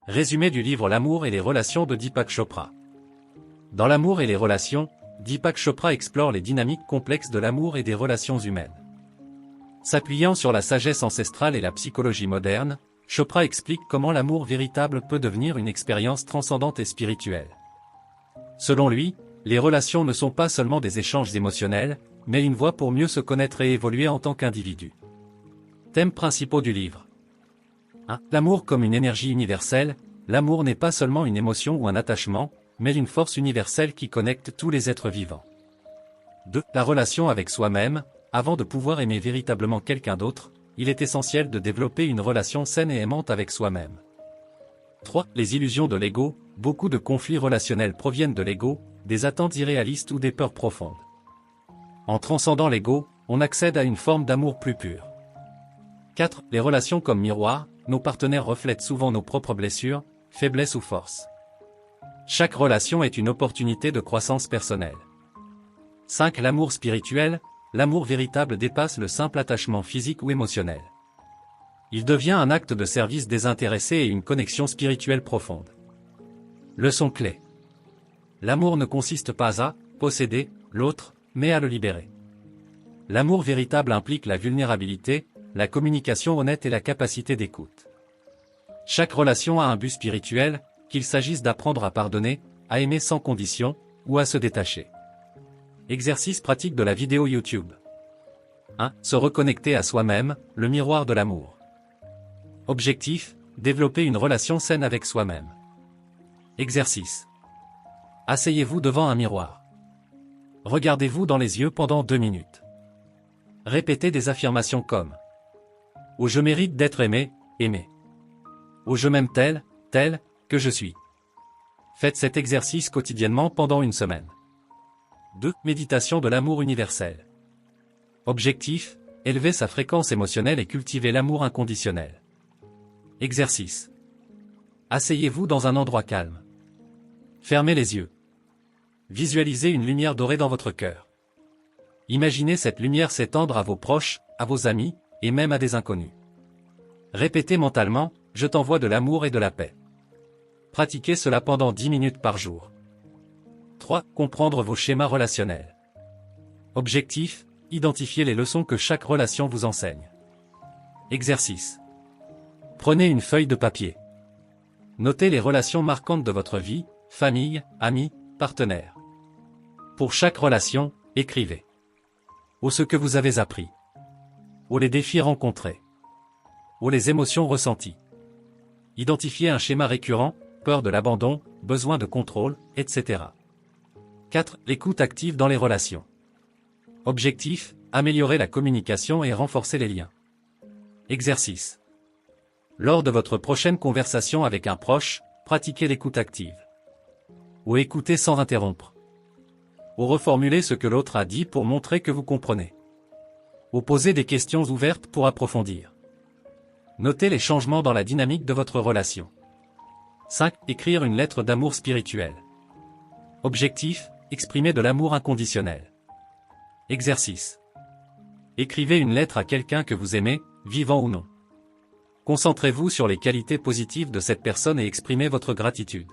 Résumé du livre L'amour et les relations de Deepak Chopra. Dans L'amour et les relations, Deepak Chopra explore les dynamiques complexes de l'amour et des relations humaines. S'appuyant sur la sagesse ancestrale et la psychologie moderne, Chopra explique comment l'amour véritable peut devenir une expérience transcendante et spirituelle. Selon lui, les relations ne sont pas seulement des échanges émotionnels, mais une voie pour mieux se connaître et évoluer en tant qu'individu. Thèmes principaux du livre. 1. L'amour comme une énergie universelle. L'amour n'est pas seulement une émotion ou un attachement, mais une force universelle qui connecte tous les êtres vivants. 2. La relation avec soi-même. Avant de pouvoir aimer véritablement quelqu'un d'autre, il est essentiel de développer une relation saine et aimante avec soi-même. 3. Les illusions de l'ego. Beaucoup de conflits relationnels proviennent de l'ego, des attentes irréalistes ou des peurs profondes. En transcendant l'ego, on accède à une forme d'amour plus pur. 4. Les relations comme miroir. Nos partenaires reflètent souvent nos propres blessures, faiblesses ou forces. Chaque relation est une opportunité de croissance personnelle. 5. L'amour spirituel. L'amour véritable dépasse le simple attachement physique ou émotionnel. Il devient un acte de service désintéressé et une connexion spirituelle profonde. Leçon clé. L'amour ne consiste pas à posséder l'autre, mais à le libérer. L'amour véritable implique la vulnérabilité, la communication honnête et la capacité d'écoute. Chaque relation a un but spirituel, qu'il s'agisse d'apprendre à pardonner, à aimer sans condition, ou à se détacher. Exercice pratique de la vidéo YouTube. 1. Se reconnecter à soi-même, le miroir de l'amour. Objectif, développer une relation saine avec soi-même. Exercice. Asseyez-vous devant un miroir. Regardez-vous dans les yeux pendant 2 minutes. Répétez des affirmations comme « Oh, je mérite d'être aimé, aimé. Oh, je m'aime tel, tel, que je suis. » Faites cet exercice quotidiennement pendant 1 semaine. 2. Méditation de l'amour universel. Objectif, élever sa fréquence émotionnelle et cultiver l'amour inconditionnel. Exercice. Asseyez-vous dans un endroit calme. Fermez les yeux. Visualisez une lumière dorée dans votre cœur. Imaginez cette lumière s'étendre à vos proches, à vos amis, et même à des inconnus. Répétez mentalement, « Je t'envoie de l'amour et de la paix ». Pratiquez cela pendant 10 minutes par jour. 3. Comprendre vos schémas relationnels. Objectif, identifier les leçons que chaque relation vous enseigne. Exercice. Prenez une feuille de papier. Notez les relations marquantes de votre vie, famille, amis, partenaires. Pour chaque relation, écrivez. Ou ce que vous avez appris. Ou les défis rencontrés. Ou les émotions ressenties. Identifiez un schéma récurrent, peur de l'abandon, besoin de contrôle, etc. 4. L'écoute active dans les relations. Objectif, améliorer la communication et renforcer les liens. Exercice. Lors de votre prochaine conversation avec un proche, pratiquez l'écoute active. Ou écoutez sans interrompre. Ou reformulez ce que l'autre a dit pour montrer que vous comprenez. Ou posez des questions ouvertes pour approfondir. Notez les changements dans la dynamique de votre relation. 5. Écrire une lettre d'amour spirituel. Objectif, exprimer de l'amour inconditionnel. Exercice. Écrivez une lettre à quelqu'un que vous aimez, vivant ou non. Concentrez-vous sur les qualités positives de cette personne et exprimez votre gratitude.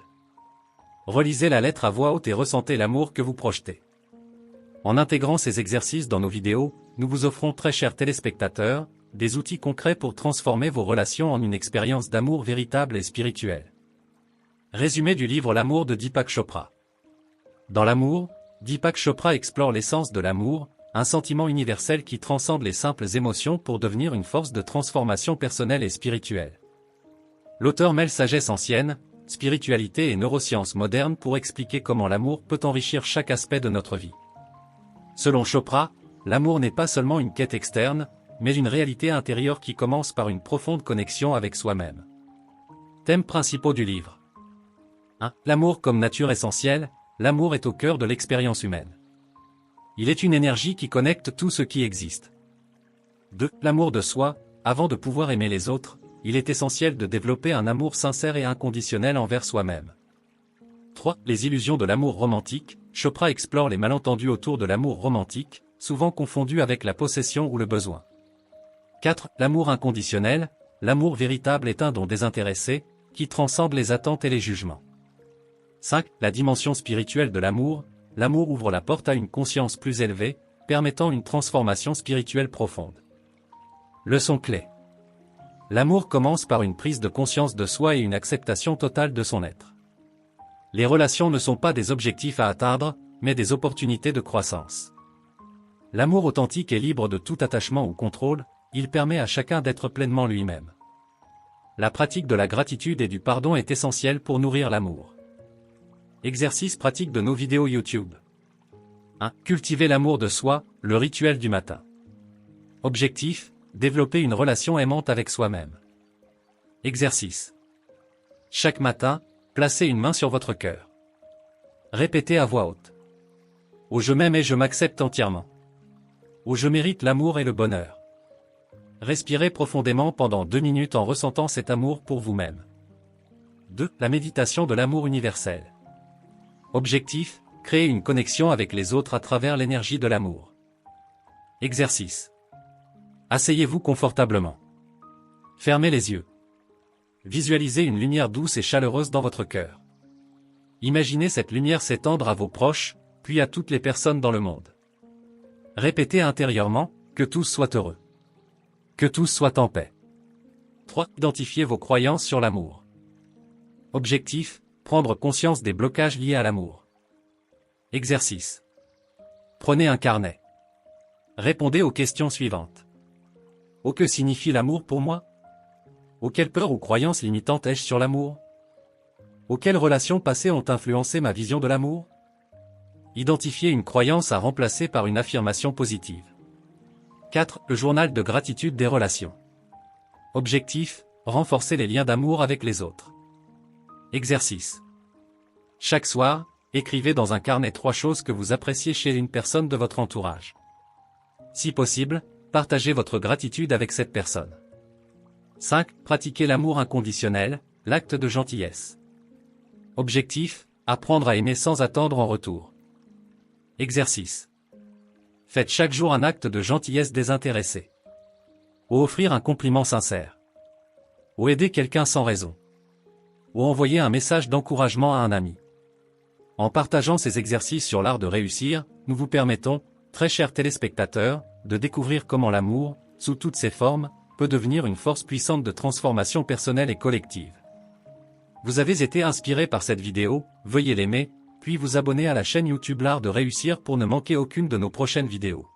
Relisez la lettre à voix haute et ressentez l'amour que vous projetez. En intégrant ces exercices dans nos vidéos, nous vous offrons, très chers téléspectateurs, des outils concrets pour transformer vos relations en une expérience d'amour véritable et spirituelle. Résumé du livre L'amour de Deepak Chopra. Dans L'amour, Deepak Chopra explore l'essence de l'amour, un sentiment universel qui transcende les simples émotions pour devenir une force de transformation personnelle et spirituelle. L'auteur mêle sagesse ancienne, spiritualité et neurosciences modernes pour expliquer comment l'amour peut enrichir chaque aspect de notre vie. Selon Chopra, l'amour n'est pas seulement une quête externe, mais une réalité intérieure qui commence par une profonde connexion avec soi-même. Thèmes principaux du livre. 1. L'amour comme nature essentielle. L'amour est au cœur de l'expérience humaine. Il est une énergie qui connecte tout ce qui existe. 2. L'amour de soi. Avant de pouvoir aimer les autres, il est essentiel de développer un amour sincère et inconditionnel envers soi-même. 3. Les illusions de l'amour romantique. Chopra explore les malentendus autour de l'amour romantique, souvent confondu avec la possession ou le besoin. 4. L'amour inconditionnel. L'amour véritable est un don désintéressé, qui transcende les attentes et les jugements. 5. La dimension spirituelle de l'amour. L'amour ouvre la porte à une conscience plus élevée, permettant une transformation spirituelle profonde. Leçon clé. L'amour commence par une prise de conscience de soi et une acceptation totale de son être. Les relations ne sont pas des objectifs à atteindre, mais des opportunités de croissance. L'amour authentique est libre de tout attachement ou contrôle, il permet à chacun d'être pleinement lui-même. La pratique de la gratitude et du pardon est essentielle pour nourrir l'amour. Exercice pratique de nos vidéos YouTube. 1. Cultiver l'amour de soi, le rituel du matin. Objectif, développer une relation aimante avec soi-même. Exercice. Chaque matin, placez une main sur votre cœur. Répétez à voix haute. Oh, je m'aime et je m'accepte entièrement. Oh, je mérite l'amour et le bonheur. Respirez profondément pendant 2 minutes en ressentant cet amour pour vous-même. 2. La méditation de l'amour universel. Objectif, créer une connexion avec les autres à travers l'énergie de l'amour. Exercice. Asseyez-vous confortablement. Fermez les yeux. Visualisez une lumière douce et chaleureuse dans votre cœur. Imaginez cette lumière s'étendre à vos proches, puis à toutes les personnes dans le monde. Répétez intérieurement, que tous soient heureux. Que tous soient en paix. 3. Identifiez vos croyances sur l'amour. Objectif, prendre conscience des blocages liés à l'amour. Exercice. Prenez un carnet. Répondez aux questions suivantes. Oh, que signifie l'amour pour moi? Oh, quelle peur ou croyances limitantes ai-je sur l'amour? Oh, quelles relations passées ont influencé ma vision de l'amour? Identifiez une croyance à remplacer par une affirmation positive. 4. Le journal de gratitude des relations. Objectif, renforcer les liens d'amour avec les autres. Exercice. Chaque soir, écrivez dans un carnet 3 choses que vous appréciez chez une personne de votre entourage. Si possible, partagez votre gratitude avec cette personne. 5. Pratiquez l'amour inconditionnel, l'acte de gentillesse. Objectif, apprendre à aimer sans attendre en retour. Exercice. Faites chaque jour un acte de gentillesse désintéressé. Ou offrir un compliment sincère. Ou aider quelqu'un sans raison. Ou envoyer un message d'encouragement à un ami. En partageant ces exercices sur l'art de réussir, nous vous permettons, très chers téléspectateurs, de découvrir comment l'amour, sous toutes ses formes, peut devenir une force puissante de transformation personnelle et collective. Vous avez été inspiré par cette vidéo, veuillez l'aimer, puis vous abonner à la chaîne YouTube L'Art de Réussir pour ne manquer aucune de nos prochaines vidéos.